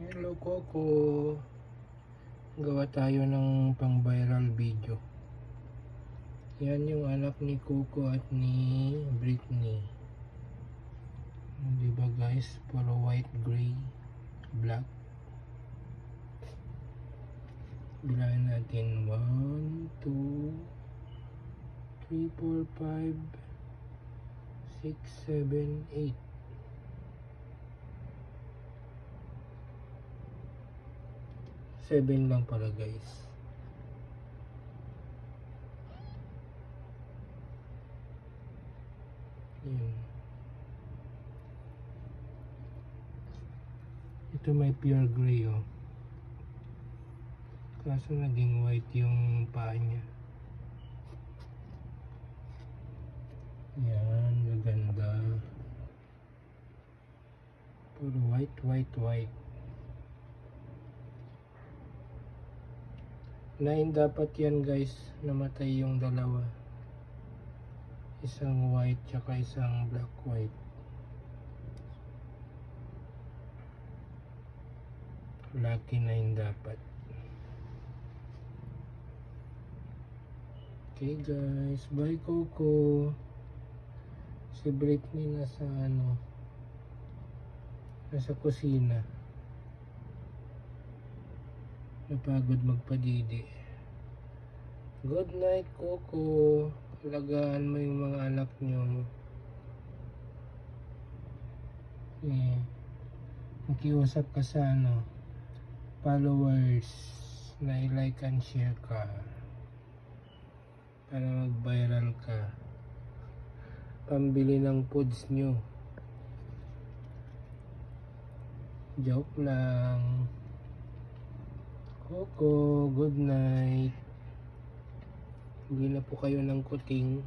Hello Coco, gawa tayo ng pang viral video. Yan yung anak ni Coco at ni Britney. Diba guys, puro white, gray, black. Bilangin natin 1, 2, 3, 4, 5, 6, 7, 8. Seven lang pala guys. Yun. Ito may pure gray oh. Kaso naging white yung paa niya. Yan, maganda. Puro white, white, white. 9 dapat yan guys, namatay yung dalawa. Isang white tsaka isang black white. Lucky 9 dapat. Okay guys, bye Coco. Si Britney nasa kusina. Napagod magpadidi. Good night Coco. Alagaan mo yung mga anak nyo. Nakiusap ka sa followers na i-like and share ka para mag-viral ka. Pambili ng foods nyo. Joke lang. Coco, good night. Hindi na po kayo ng kuting.